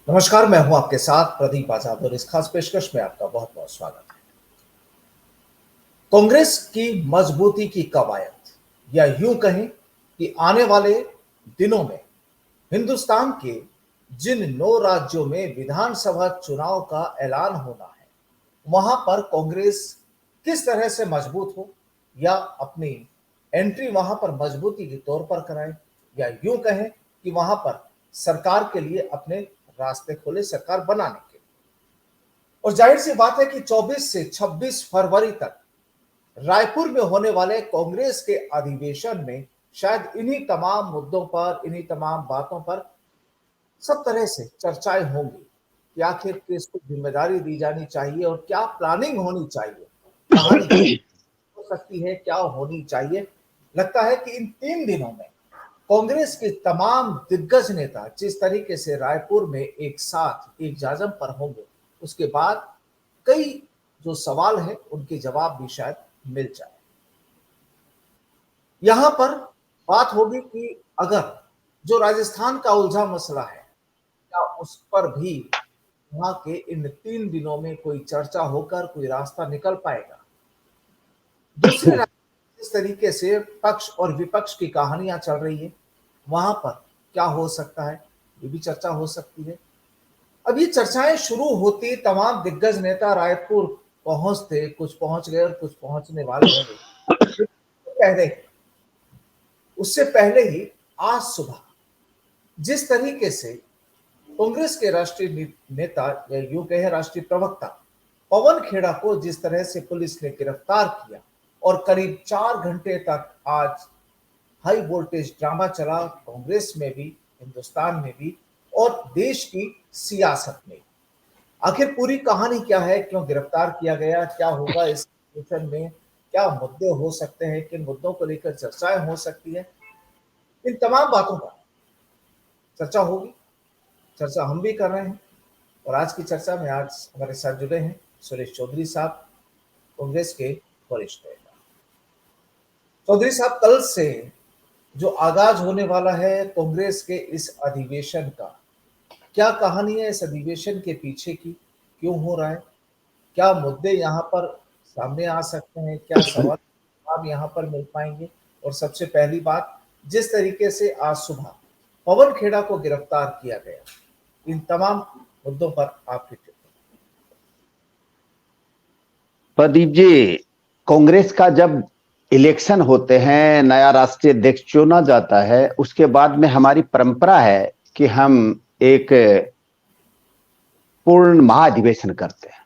नमस्कार, मैं हूं आपके साथ प्रदीप आजाद और इस खास पेशकश में आपका बहुत बहुत स्वागत है। कांग्रेस की मजबूती की कवायद, या यूं कहें कि आने वाले दिनों में हिंदुस्तान के जिन 9 राज्यों में विधानसभा चुनाव का ऐलान होना है, वहां पर कांग्रेस किस तरह से मजबूत हो, या अपनी एंट्री वहां पर मजबूती के तौर पर कराए, या यूं कहें कि वहां पर सरकार के लिए अपने रास्ते खोले, सरकार बनाने के लिए। और जाहिर सी बात है कि 24 से 26 फरवरी तक रायपुर में होने वाले कांग्रेस के अधिवेशन में शायद इन्हीं तमाम मुद्दों पर, इन्हीं तमाम बातों पर सब तरह से चर्चाएं होंगी कि आखिर किसको जिम्मेदारी दी जानी चाहिए और क्या प्लानिंग होनी चाहिए, कहानी हो सकती है, क्या होनी चाहिए। लगता है कि इन 3 दिनों में कांग्रेस के तमाम दिग्गज नेता जिस तरीके से रायपुर में एक साथ एक जाजम पर होंगे, उसके बाद कई जो सवाल है उनके जवाब भी शायद मिल जाए। यहां पर बात होगी कि अगर जो राजस्थान का उलझा मसला है, क्या उस पर भी वहां के इन 3 दिनों में कोई चर्चा होकर कोई रास्ता निकल पाएगा। दूसरे राज्य जिस तरीके से पक्ष और विपक्ष की कहानियां चल रही है, वहां पर क्या हो सकता है, ये भी चर्चा हो सकती है। अब ये चर्चाएं शुरू होती, तमाम दिग्गज नेता रायपुर पहुंचते, कुछ पहुंच गए और कुछ पहुंचने वाले हैं। पहले उससे पहले ही आज सुबह जिस तरीके से कांग्रेस के राष्ट्रीय नेता, या यूं कहे राष्ट्रीय प्रवक्ता पवन खेड़ा को जिस तरह से पुलिस ने गिरफ्तार किया और करीब 4 घंटे तक आज हाई वोल्टेज ड्रामा चला, कांग्रेस में भी, हिंदुस्तान में भी और देश की सियासत में। आखिर पूरी कहानी क्या है, क्यों गिरफ्तार किया गया, क्या होगा इस सिचुएशन में, क्या मुद्दे हो सकते हैं, किन मुद्दों को लेकर चर्चाएं हो सकती है, इन तमाम बातों पर चर्चा होगी। चर्चा हम भी कर रहे हैं और आज की चर्चा में आज हमारे साथ जुड़े हैं सुरेश चौधरी साहब, कांग्रेस के वरिष्ठ नेता। चौधरी साहब, कल से जो आगाज होने वाला है कांग्रेस के इस अधिवेशन का, क्या कहानी है इस अधिवेशन के पीछे की, क्यों हो रहा है, क्या मुद्दे यहाँ पर सामने आ सकते हैं, क्या सवाल आप यहाँ पर मिल पाएंगे। और सबसे पहली बात, जिस तरीके से आज सुबह पवन खेड़ा को गिरफ्तार किया गया, इन तमाम मुद्दों पर आपकी टिप्पणी। प्रदीप जी, कांग्रेस का जब इलेक्शन होते हैं, नया राष्ट्रीय अध्यक्ष चुना जाता है, उसके बाद में हमारी परंपरा है कि हम एक पूर्ण महाधिवेशन करते हैं।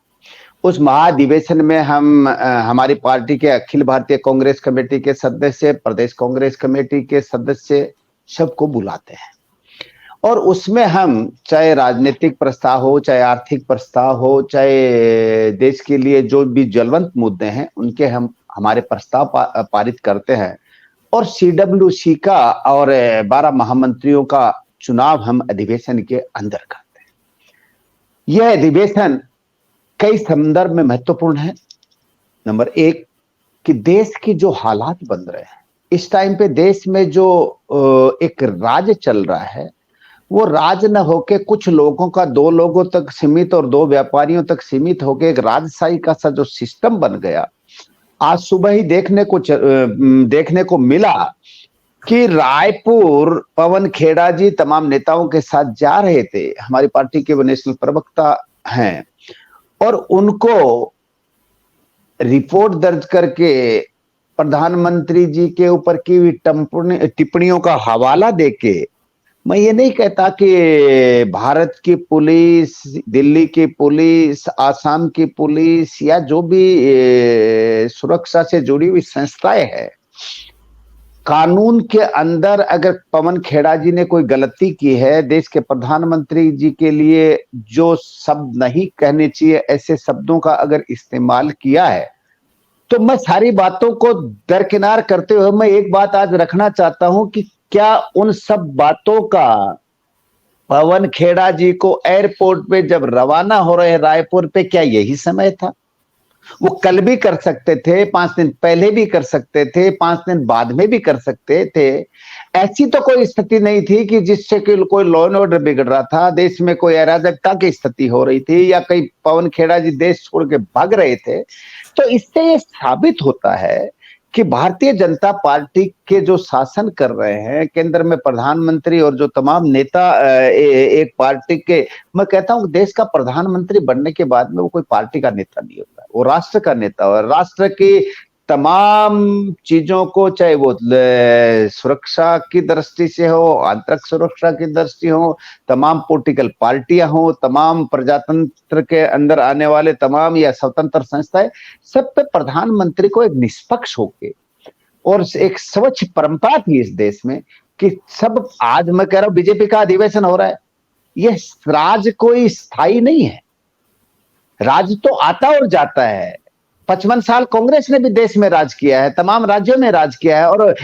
उस महाधिवेशन में हम हमारी पार्टी के अखिल भारतीय कांग्रेस कमेटी के सदस्य, प्रदेश कांग्रेस कमेटी के सदस्य सबको बुलाते हैं और उसमें हम चाहे राजनीतिक प्रस्ताव हो, चाहे आर्थिक प्रस्ताव हो, चाहे देश के लिए जो भी ज्वलंत मुद्दे हैं, उनके हम हमारे प्रस्ताव पारित करते हैं और सीडब्ल्यूसी का और 12 महामंत्रियों का चुनाव हम अधिवेशन के अंदर करते हैं। यह अधिवेशन कई संदर्भ में महत्वपूर्ण है। नंबर 1 कि देश की जो हालात बन रहे हैं इस टाइम पे, देश में जो एक राज चल रहा है, वो राज न होके कुछ लोगों का 2 लोगों तक सीमित और 2 व्यापारियों तक सीमित होके एक राजशाही का सा जो सिस्टम बन गया। आज सुबह ही देखने को मिला कि रायपुर पवन खेड़ा जी तमाम नेताओं के साथ जा रहे थे, हमारी पार्टी के वो नेशनल प्रवक्ता हैं, और उनको रिपोर्ट दर्ज करके प्रधानमंत्री जी के ऊपर की हुई टिप्पणियों का हवाला देके, मैं ये नहीं कहता कि भारत की पुलिस, दिल्ली की पुलिस, आसाम की पुलिस या जो भी सुरक्षा से जुड़ी हुई संस्थाएं हैं, कानून के अंदर अगर पवन खेड़ा जी ने कोई गलती की है, देश के प्रधानमंत्री जी के लिए जो शब्द नहीं कहने चाहिए, ऐसे शब्दों का अगर इस्तेमाल किया है, तो मैं सारी बातों को दरकिनार करते हुए मैं एक बात आज रखना चाहता हूं कि क्या उन सब बातों का पवन खेड़ा जी को एयरपोर्ट पे जब रवाना हो रहे रायपुर पे, क्या यही समय था? वो कल भी कर सकते थे, 5 दिन पहले भी कर सकते थे, 5 दिन बाद में भी कर सकते थे। ऐसी तो कोई स्थिति नहीं थी कि जिससे कि कोई लॉ एंड ऑर्डर बिगड़ रहा था, देश में कोई अराजकता की स्थिति हो रही थी, या कहीं पवन खेड़ा जी देश छोड़ के भाग रहे थे। तो इससे ये साबित होता है कि भारतीय जनता पार्टी के जो शासन कर रहे हैं, केंद्र में प्रधानमंत्री और जो तमाम नेता एक पार्टी के, मैं कहता हूं देश का प्रधानमंत्री बनने के बाद में वो कोई पार्टी का नेता नहीं होता, वो राष्ट्र का नेता और राष्ट्र की तमाम चीजों को, चाहे वो सुरक्षा की दृष्टि से हो, आंतरिक सुरक्षा की दृष्टि हो, तमाम पॉलिटिकल पार्टियां हो, तमाम प्रजातंत्र के अंदर आने वाले तमाम या स्वतंत्र संस्थाएं, सब पे प्रधानमंत्री को एक निष्पक्ष होके, और एक स्वच्छ परंपरा थी इस देश में कि सब, आज मैं कह रहा हूं बीजेपी का अधिवेशन हो रहा है, यह राज कोई स्थायी नहीं है, राज तो आता और जाता है। 55 साल कांग्रेस ने भी देश में राज किया है, तमाम राज्यों में राज किया है, और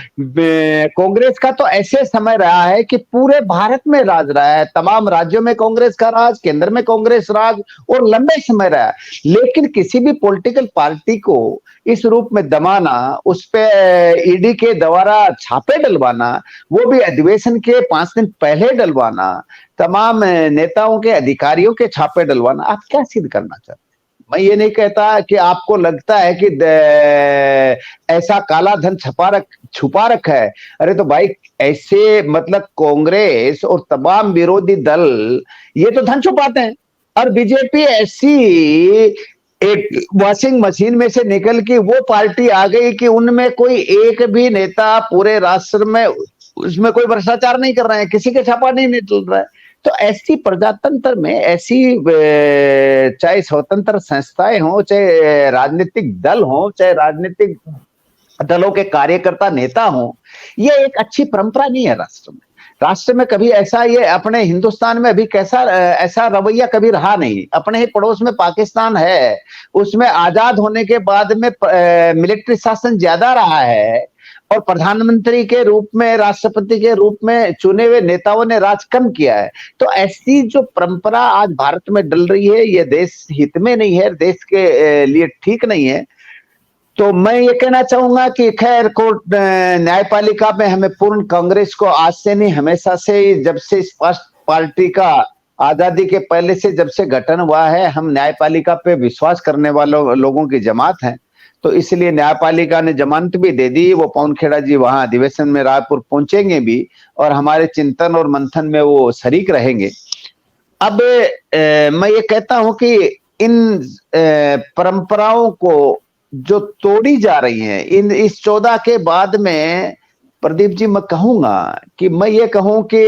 कांग्रेस का तो ऐसे समय रहा है कि पूरे भारत में राज रहा है, तमाम राज्यों में कांग्रेस का राज, केंद्र में कांग्रेस राज, और लंबे समय रहा है। लेकिन किसी भी पॉलिटिकल पार्टी को इस रूप में दबाना, उस पे ईडी के द्वारा छापे डलवाना, वो भी अधिवेशन के 5 दिन पहले डलवाना, तमाम नेताओं के, अधिकारियों के छापे डलवाना, आप क्या सिद्ध करना चाहते हैं? मैं ये नहीं कहता कि आपको लगता है कि ऐसा काला धन छुपा रखा है। अरे तो भाई, ऐसे मतलब कांग्रेस और तमाम विरोधी दल ये तो धन छुपाते हैं, और बीजेपी ऐसी एक वॉशिंग मशीन में से निकल के वो पार्टी आ गई कि उनमें कोई एक भी नेता पूरे राष्ट्र में उसमें कोई भ्रष्टाचार नहीं कर रहे हैं, किसी के छापा नहीं निकल रहा है। तो ऐसी प्रजातंत्र में, ऐसी चाहे स्वतंत्र संस्थाएं हो, चाहे राजनीतिक दल हो, चाहे राजनीतिक दलों के कार्यकर्ता नेता हो, ये एक अच्छी परंपरा नहीं है राष्ट्र में। राष्ट्र में कभी ऐसा, ये अपने हिंदुस्तान में अभी कैसा ऐसा रवैया कभी रहा नहीं। अपने ही पड़ोस में पाकिस्तान है, उसमें आजाद होने के बाद में मिलिट्री शासन ज्यादा रहा है, और प्रधानमंत्री के रूप में, राष्ट्रपति के रूप में चुने हुए नेताओं ने राज कम किया है। तो ऐसी जो परंपरा आज भारत में डल रही है, ये देश हित में नहीं है, देश के लिए ठीक नहीं है। तो मैं ये कहना चाहूंगा कि खैर, कोर्ट न्यायपालिका में हमें पूर्ण, कांग्रेस को आज से नहीं, हमेशा से, जब से इस पार्टी का आजादी के पहले से जब से गठन हुआ है, हम न्यायपालिका पे विश्वास करने वालों लोगों की जमात हैं। तो इसलिए न्यायपालिका ने जमानत भी दे दी। वो पवन खेड़ा जी वहां अधिवेशन में रायपुर पहुंचेंगे भी, और हमारे चिंतन और मंथन में वो शरीक रहेंगे। अब मैं ये कहता हूं कि इन परंपराओं को जो तोड़ी जा रही हैं, इस 14 के बाद में, प्रदीप जी, मैं कहूंगा कि, मैं ये कहूं कि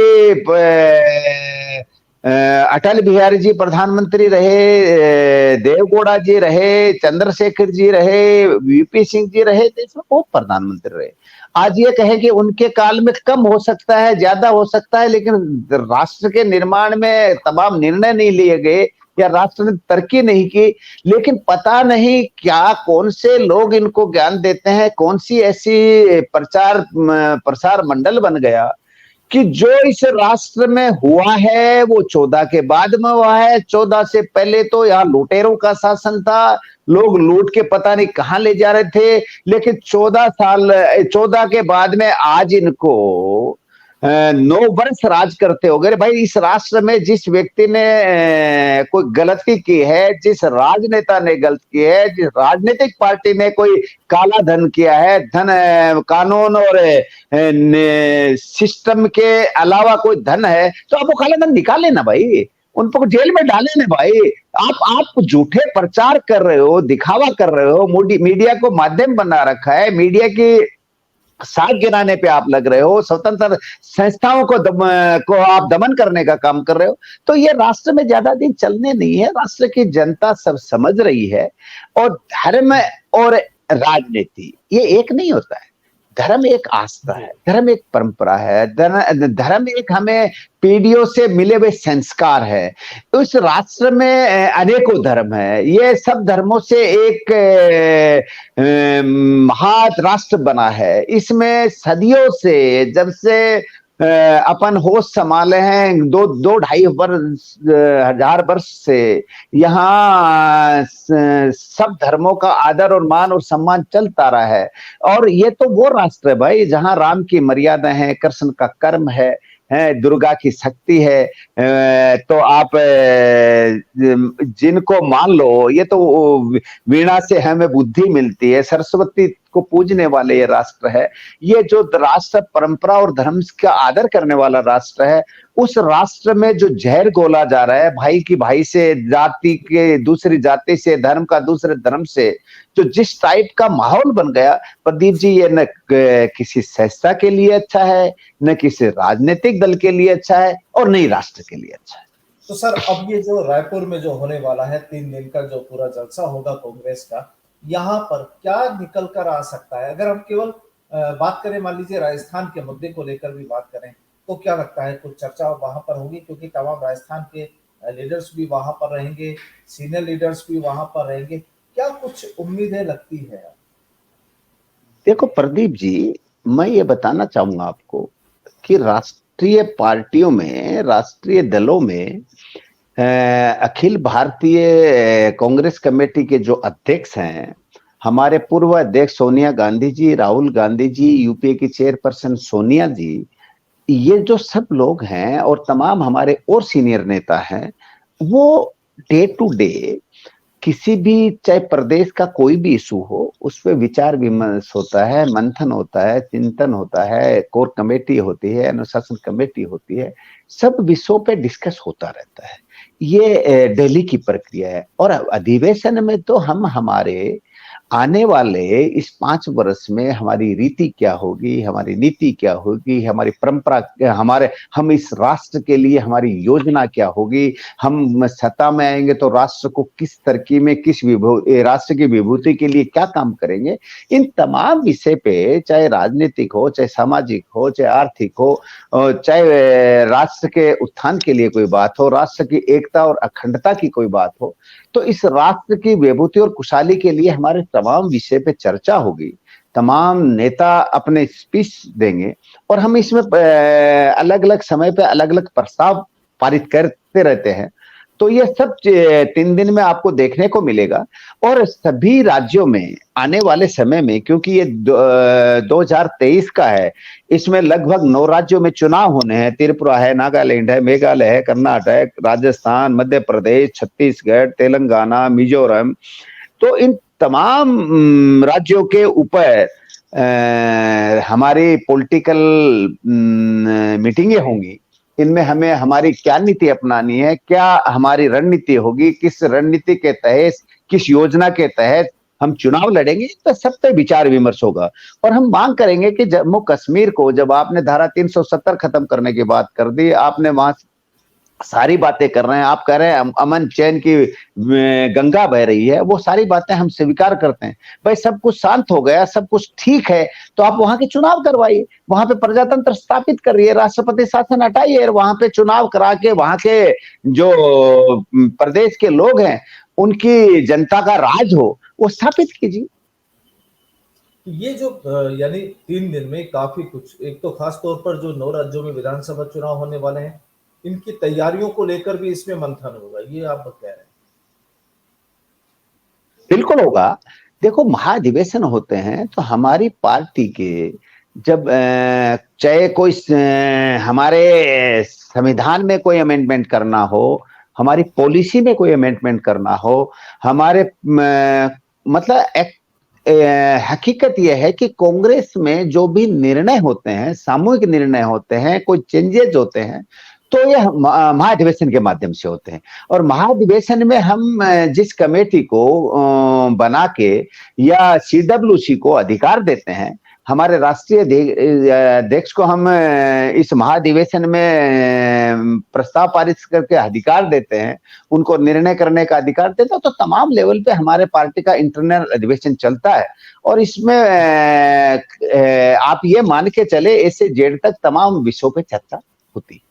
अटल बिहारी जी प्रधानमंत्री रहे, देवगौड़ा जी रहे, चंद्रशेखर जी रहे, वीपी सिंह जी रहे, देश में बहुत प्रधानमंत्री रहे। आज ये कहे कि उनके काल में कम हो सकता है, ज्यादा हो सकता है, लेकिन राष्ट्र के निर्माण में तमाम निर्णय नहीं लिए गए, या राष्ट्र ने तरक्की नहीं की। लेकिन पता नहीं क्या, कौन से लोग इनको ज्ञान देते हैं, कौन सी ऐसी प्रसार मंडल बन गया कि जो इस राष्ट्र में हुआ है वो 14 के बाद में हुआ है। 14 से पहले तो यहाँ लुटेरों का शासन था, लोग लूट के पता नहीं कहां ले जा रहे थे, लेकिन 14 के बाद में आज इनको 9 वर्ष राज करते हो गए। भाई, इस राष्ट्र में जिस व्यक्ति ने कोई गलती की है, जिस राजनेता ने गलती की है, जिस राजनीतिक पार्टी ने कोई काला धन किया है, धन कानून और सिस्टम के अलावा कोई धन है, तो आप वो काला धन निकाले ना भाई, उनको जेल में डाले ना भाई। आप झूठे प्रचार कर रहे हो, दिखावा कर रहे हो, मीडिया को माध्यम बना रखा है, मीडिया की साथ गिराने पे आप लग रहे हो, स्वतंत्र संस्थाओं को आप दमन करने का काम कर रहे हो। तो ये राष्ट्र में ज्यादा दिन चलने नहीं है। राष्ट्र की जनता सब समझ रही है। और धर्म और राजनीति ये एक नहीं होता है। धर्म एक आस्था है, धर्म एक परंपरा है, धर्म एक हमें पीढ़ियों से मिले हुए संस्कार है। उस राष्ट्र में अनेकों धर्म है, ये सब धर्मों से एक महान राष्ट्र बना है। इसमें सदियों से, जब से अपन होश संभाले हैं, 2-2.5 हजार वर्ष से यहाँ सब धर्मों का आदर और मान और सम्मान चलता रहा है। और ये तो वो राष्ट्र है भाई जहाँ राम की मर्यादा है, कृष्ण का कर्म है, दुर्गा की शक्ति है। तो आप जिनको मान लो, ये तो वीणा से हमें बुद्धि मिलती है, सरस्वती को पूजने वाले ये राष्ट्र है। ये जो राष्ट्र परंपरा और धर्म का आदर करने वाला राष्ट्र है, उस राष्ट्र में जो जहर घोला जा रहा है, भाई की भाई से, जाति के दूसरी जाति से, धर्म का दूसरे धर्म से, जो जिस टाइप का माहौल बन गया प्रदीप जी, ये न किसी संस्था के लिए अच्छा है, न किसी राजनीतिक दल के लिए अच्छा है, और न ही राष्ट्र के लिए अच्छा है। तो सर, अब ये जो रायपुर में जो होने वाला है 3 दिन का जो पूरा जलसा होगा कांग्रेस का, यहाँ पर क्या निकल कर आ सकता है? अगर हम केवल बात करें, मान लीजिए राजस्थान के मुद्दे को लेकर भी बात करें, तो क्या लगता है कुछ चर्चा वहां पर होगी? क्योंकि तमाम राजस्थान के लीडर्स भी वहां पर रहेंगे, सीनियर लीडर्स भी वहां पर रहेंगे, क्या कुछ उम्मीदें लगती है? देखो प्रदीप जी, मैं ये बताना चाहूंगा आपको कि राष्ट्रीय पार्टियों में, राष्ट्रीय दलों में अखिल भारतीय कांग्रेस कमेटी के जो अध्यक्ष हैं, हमारे पूर्व अध्यक्ष सोनिया गांधी जी, राहुल गांधी जी, यूपीए की चेयरपर्सन सोनिया जी, ये जो सब लोग हैं और तमाम हमारे और सीनियर नेता हैं, वो डे टू डे किसी भी, चाहे प्रदेश का कोई भी इशू हो, उस पर विचार विमर्श होता है, मंथन होता है, चिंतन होता है, कोर कमेटी होती है, अनुशासन कमेटी होती है, सब विषयों पे डिस्कस होता रहता है। ये दिल्ली की प्रक्रिया है। और अधिवेशन में तो हम हमारे आने वाले इस 5 वर्ष में हमारी रीति क्या होगी, हमारी नीति क्या होगी, हमारी परंपरा, हमारे हम इस राष्ट्र के लिए हमारी योजना क्या होगी, हम सत्ता में आएंगे तो राष्ट्र को किस तरकीब में, किस राष्ट्र की विभूति के लिए क्या काम करेंगे, इन तमाम विषय पे, चाहे राजनीतिक हो, चाहे सामाजिक हो, चाहे आर्थिक हो, चाहे राष्ट्र के उत्थान के लिए कोई बात हो, राष्ट्र की एकता और अखंडता की कोई बात हो, तो इस राष्ट्र की विभूति और खुशहाली के लिए हमारे तमाम विषय पे चर्चा होगी, तमाम नेता अपने स्पीच देंगे, और हम इसमें अलग अलग समय पे अलग अलग प्रस्ताव पारित करते रहते हैं। तो ये सब 3 दिन में आपको देखने को मिलेगा। और सभी राज्यों में आने वाले समय में, क्योंकि ये 2023 का है, इसमें लगभग 9 राज्यों में चुनाव होने हैं। त्रिपुरा है, नागालैंड है, मेघालय है, कर्नाटक, राजस्थान, मध्य प्रदेश, छत्तीसगढ़, तेलंगाना, मिजोरम। तो इन तमाम राज्यों के ऊपर हमारी पॉलिटिकल मीटिंगें होंगी। इनमें हमें हमारी क्या नीति अपनानी है, क्या हमारी रणनीति होगी, किस रणनीति के तहत, किस योजना के तहत हम चुनाव लड़ेंगे, तो सब पे विचार विमर्श होगा। और हम मांग करेंगे कि जम्मू कश्मीर को, जब आपने धारा 370 खत्म करने की बात कर दी, आपने वहां सारी बातें कर रहे हैं, आप कह रहे हैं अमन चैन की गंगा बह रही है, वो सारी बातें हम स्वीकार करते हैं। भाई सब कुछ शांत हो गया, सब कुछ ठीक है, तो आप वहां के चुनाव करवाइए, वहां पे प्रजातंत्र स्थापित करिए, राष्ट्रपति शासन हटाइए, और वहां पे चुनाव करा के वहां के जो प्रदेश के लोग हैं, उनकी जनता का राज हो, वो स्थापित कीजिए। ये जो यानी 3 दिन में काफी कुछ, एक तो खास तौर पर जो 9 राज्यों में विधानसभा चुनाव होने वाले हैं, इनकी तैयारियों को लेकर भी इसमें मंथन होगा, ये आप कह रहे हैं? बिल्कुल होगा। देखो, महाधिवेशन होते हैं तो हमारी पार्टी के, जब चाहे कोई हमारे संविधान में कोई अमेंडमेंट करना हो, हमारी पॉलिसी में कोई अमेंडमेंट करना हो, हमारे मतलब हकीकत यह है कि कांग्रेस में जो भी निर्णय होते हैं, सामूहिक निर्णय होते हैं, कोई चेंजेस होते हैं, तो यह महाधिवेशन के माध्यम से होते हैं। और महाधिवेशन में हम जिस कमेटी को बना के या सीडब्ल्यूसी को अधिकार देते हैं, हमारे राष्ट्रीय अध्यक्ष को हम इस महाधिवेशन में प्रस्ताव पारित करके अधिकार देते हैं, उनको निर्णय करने का अधिकार देते हैं, तो तमाम लेवल पे हमारे पार्टी का इंटरनल अधिवेशन चलता है। और इसमें आप ये मान के चले, ऐसे जेड तक तमाम विषयों पे चर्चा होती है।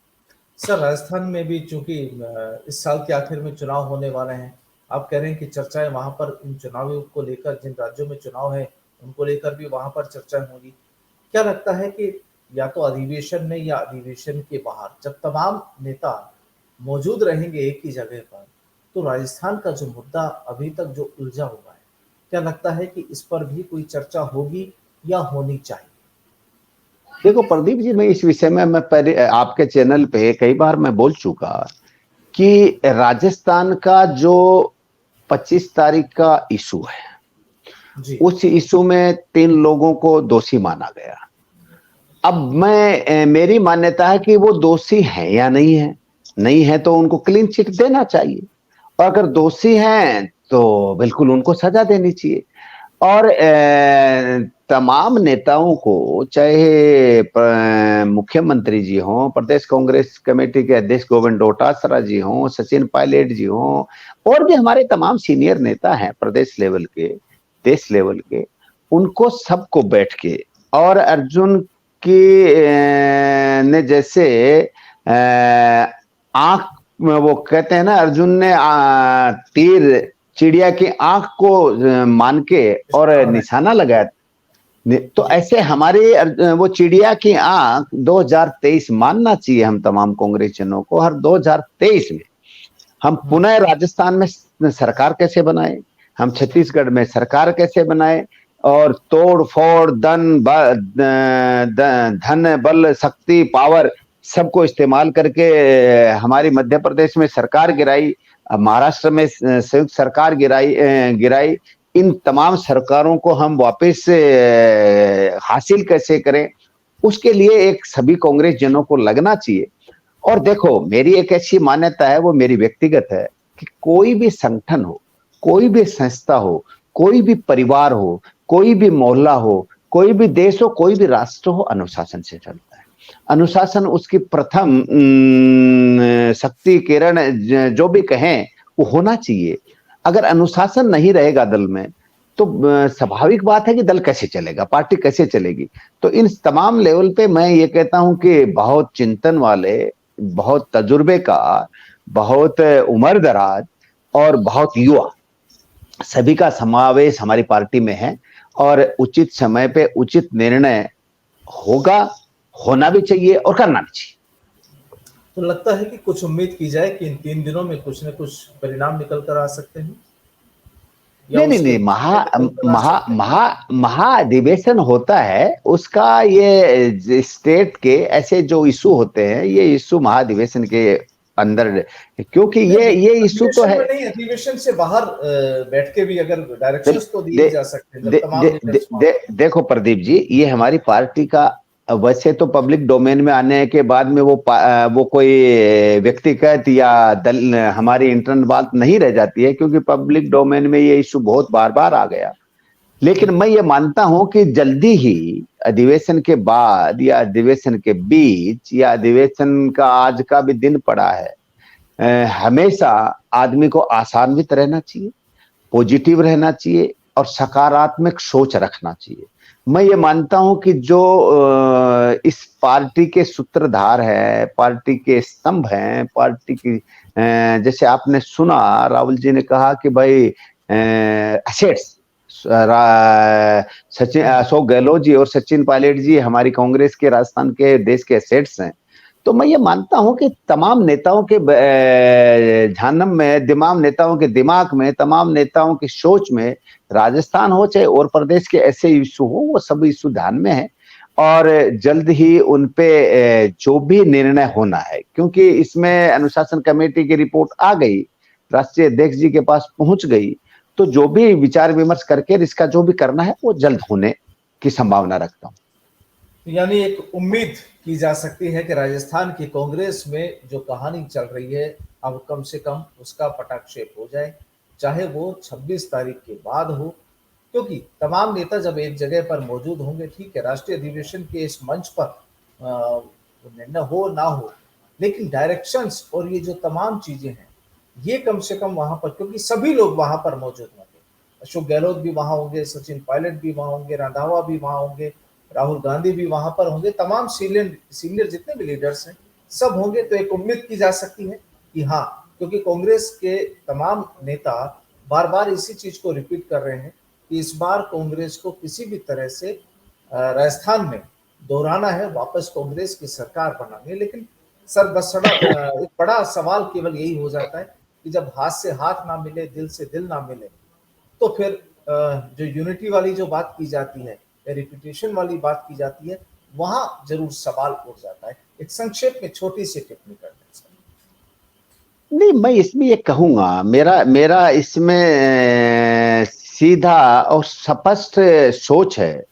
सर, राजस्थान में भी चूंकि इस साल के आखिर में चुनाव होने वाले हैं, आप कह रहे हैं कि चर्चाएं वहां पर इन चुनावों को लेकर, जिन राज्यों में चुनाव है उनको लेकर भी वहां पर चर्चाएं होंगी। क्या लगता है कि या तो अधिवेशन में या अधिवेशन के बाहर, जब तमाम नेता मौजूद रहेंगे एक ही जगह पर, तो राजस्थान का जो मुद्दा अभी तक जो उलझा हुआ है, क्या लगता है कि इस पर भी कोई चर्चा होगी या होनी चाहिए? देखो प्रदीप जी, मैं इस विषय में मैं पहले आपके चैनल पे कई बार मैं बोल चुका कि राजस्थान का जो 25 तारीख का इशू है, जी। उस इशू में 3 लोगों को दोषी माना गया। अब मेरी मान्यता है कि वो दोषी हैं या नहीं है। नहीं है तो उनको क्लीन चिट देना चाहिए, और अगर दोषी हैं तो बिल्कुल उनको सजा देनी चाहिए। और तमाम नेताओं को, चाहे मुख्यमंत्री जी हों, प्रदेश कांग्रेस कमेटी के अध्यक्ष गोविंद डोटासरा जी हों, सचिन पायलट जी हों, और भी हमारे तमाम सीनियर नेता हैं प्रदेश लेवल के, देश लेवल के, उनको सबको बैठ के, और अर्जुन की ने जैसे आंख, वो कहते हैं ना, अर्जुन ने तीर चिड़िया की आंख को मान के और निशाना लगाया, तो ऐसे हमारे वो चिड़िया की आंख 2023 मानना चाहिए हम तमाम कांग्रेसजनों को। हर 2023 में हम पुनः राजस्थान में सरकार कैसे बनाए, हम छत्तीसगढ़ में सरकार कैसे बनाए, और तोड़ फोड़ धन बल शक्ति पावर सबको इस्तेमाल करके हमारी मध्य प्रदेश में सरकार गिराई, महाराष्ट्र में संयुक्त सरकार गिराई। इन तमाम सरकारों को हम वापस हासिल कैसे करें, उसके लिए एक सभी कांग्रेस जनों को लगना चाहिए। और देखो, मेरी एक ऐसी मान्यता है, वो मेरी व्यक्तिगत है, कि कोई भी संगठन हो, कोई भी संस्था हो, कोई भी परिवार हो, कोई भी मोहल्ला हो, कोई भी देश हो, कोई भी राष्ट्र हो, अनुशासन से चलता है। अनुशासन उसकी प्रथम शक्ति किरण जो भी कहें वो होना चाहिए। अगर अनुशासन नहीं रहेगा दल में, तो स्वाभाविक बात है कि दल कैसे चलेगा, पार्टी कैसे चलेगी। तो इन तमाम लेवल पे मैं ये कहता हूं कि बहुत चिंतन वाले, बहुत तजुर्बेकार, बहुत उम्र दराज और बहुत युवा, सभी का समावेश हमारी पार्टी में है, और उचित समय पे उचित निर्णय होगा, होना भी चाहिए और करना भी चाहिए। तो लगता है कि कुछ उम्मीद की जाए कि इन 3 दिनों में कुछ न कुछ परिणाम निकल कर आ सकते हैं, या नहीं नहीं उसके नहीं, निकल कर आ सकते हैं? महाधिवेशन होता है, उसका ये स्टेट के ऐसे जो इशू होते हैं, ये इशू महाधिवेशन के अंदर, क्योंकि नहीं, ये इशू तो अधिवेशन है। में नहीं, अधिवेशन से बाहर बैठ के भी अगर दे, डायरेक्शंस तो दिए दे, जा सकते हैं, जब दे, तमाम दे, दे, लीडर्स वहां दे, पर हों। देखो प्रदीप जी, ये हमारी पार्टी का, वैसे तो पब्लिक डोमेन में आने के बाद में वो कोई व्यक्तिगत या दल हमारी इंटरनल बात नहीं रह जाती है, क्योंकि पब्लिक डोमेन में ये इशू बहुत बार बार आ गया। लेकिन मैं ये मानता हूं कि जल्दी ही अधिवेशन के बाद या अधिवेशन के बीच या अधिवेशन का आज का भी दिन पड़ा है, हमेशा आदमी को आशान्वित रहना चाहिए, पॉजिटिव रहना चाहिए और सकारात्मक सोच रखना चाहिए। मैं ये मानता हूं कि जो इस पार्टी के सूत्रधार है, पार्टी के स्तंभ हैं, पार्टी की जैसे आपने सुना राहुल जी ने कहा कि भाई एसेट्स, सचिन, अशोक गहलोत जी और सचिन पायलट जी हमारी कांग्रेस के, राजस्थान के, देश के एसेट्स हैं। तो मैं ये मानता हूं कि तमाम नेताओं के झानम में, तमाम नेताओं के दिमाग में, तमाम नेताओं की सोच में, राजस्थान हो चाहे और प्रदेश के ऐसे इशू हो, वो सब इशू ध्यान में है, और जल्द ही उनपे जो भी निर्णय होना है, क्योंकि इसमें अनुशासन कमेटी की रिपोर्ट आ गई, राष्ट्रीय अध्यक्ष जी के पास पहुंच गई, तो जो भी विचार विमर्श करके इसका जो भी करना है वो जल्द होने की संभावना रखता हूं। यानी एक उम्मीद की जा सकती है कि राजस्थान की कांग्रेस में जो कहानी चल रही है, अब कम से कम उसका पटाक्षेप हो जाए, चाहे वो 26 तारीख के बाद हो, क्योंकि तमाम नेता जब एक जगह पर मौजूद होंगे, ठीक है, राष्ट्रीय अधिवेशन के इस मंच पर निर्णय हो ना हो, लेकिन डायरेक्शंस और ये जो तमाम चीजें हैं, ये कम से कम वहां पर, क्योंकि सभी लोग वहां पर मौजूद होंगे, अशोक गहलोत भी वहां होंगे, सचिन पायलट भी वहां होंगे, रंधावा भी वहां होंगे, राहुल गांधी भी वहां पर होंगे, तमाम सीनियर सीनियर जितने भी लीडर्स हैं सब होंगे। तो एक उम्मीद की जा सकती है कि हाँ, क्योंकि कांग्रेस के तमाम नेता बार बार इसी चीज को रिपीट कर रहे हैं कि इस बार कांग्रेस को किसी भी तरह से राजस्थान में दोहराना है, वापस कांग्रेस की सरकार बनानी है। लेकिन सर एक बड़ा सवाल केवल यही हो जाता है कि जब हाथ से हाथ ना मिले, दिल से दिल ना मिले, तो फिर जो यूनिटी वाली जो बात की जाती है या रिपीटेशन वाली बात की जाती है, वहां जरूर सवाल उठ जाता है। एक संक्षेप में छोटी सी टिप्पणी कर दें सर। नहीं, मैं इसमें ये कहूंगा, मेरा मेरा इसमें सीधा और स्पष्ट सोच है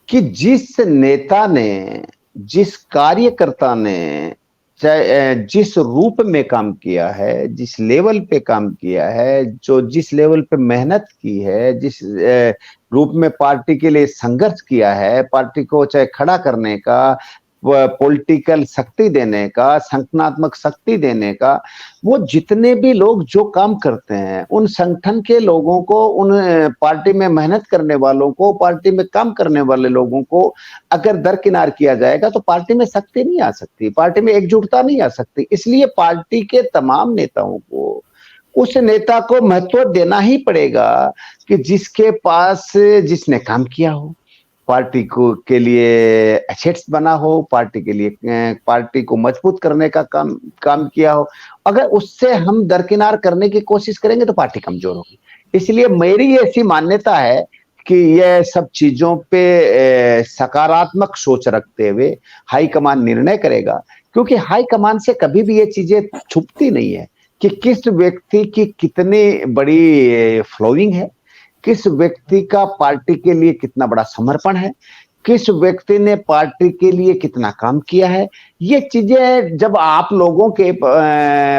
कि जिस नेता ने, जिस कार्यकर्ता ने, चाहे जिस रूप में काम किया है, जिस लेवल पे काम किया है, जो जिस लेवल पे मेहनत की है, जिस रूप में पार्टी के लिए संघर्ष किया है, पार्टी को चाहे खड़ा करने का, पॉलिटिकल शक्ति देने का, संगठनात्मक शक्ति देने का, वो जितने भी लोग जो काम करते हैं, उन संगठन के लोगों को, उन पार्टी में मेहनत करने वालों को, पार्टी में काम करने वाले लोगों को अगर दरकिनार किया जाएगा तो पार्टी में शक्ति नहीं आ सकती, पार्टी में एकजुटता नहीं आ सकती। इसलिए पार्टी के तमाम नेताओं को उस नेता को महत्व देना ही पड़ेगा कि जिसके पास, जिसने काम किया हो, पार्टी को के लिए एसेट्स बना हो, पार्टी के लिए, पार्टी को मजबूत करने का काम किया हो। अगर उससे हम दरकिनार करने की कोशिश करेंगे तो पार्टी कमजोर होगी। इसलिए मेरी ऐसी मान्यता है कि यह सब चीजों पे सकारात्मक सोच रखते हुए हाईकमान निर्णय करेगा, क्योंकि हाईकमान से कभी भी ये चीजें छुपती नहीं है कि किस व्यक्ति की कितनी बड़ी फॉलोइंग है, किस व्यक्ति का पार्टी के लिए कितना बड़ा समर्पण है, किस व्यक्ति ने पार्टी के लिए कितना काम किया है। ये चीजें जब आप लोगों के,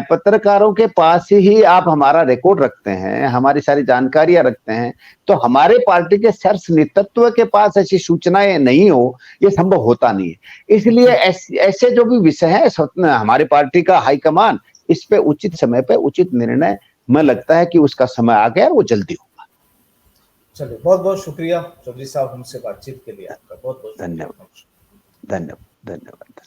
पत्रकारों के पास ही आप हमारा रिकॉर्ड रखते हैं, हमारी सारी जानकारियां रखते हैं, तो हमारे पार्टी के शीर्ष नेतृत्व के पास ऐसी सूचनाएं नहीं हो, ये संभव होता नहीं है। इसलिए ऐसे जो भी विषय है, हमारी पार्टी का हाईकमान इस पे उचित समय पे उचित निर्णय, मैं लगता है कि उसका समय आ गया और वो जल्दी हो। चलिए, बहुत बहुत शुक्रिया चौधरी साहब, हमसे बातचीत के लिए आपका बहुत बहुत धन्यवाद, धन्यवाद, धन्यवाद।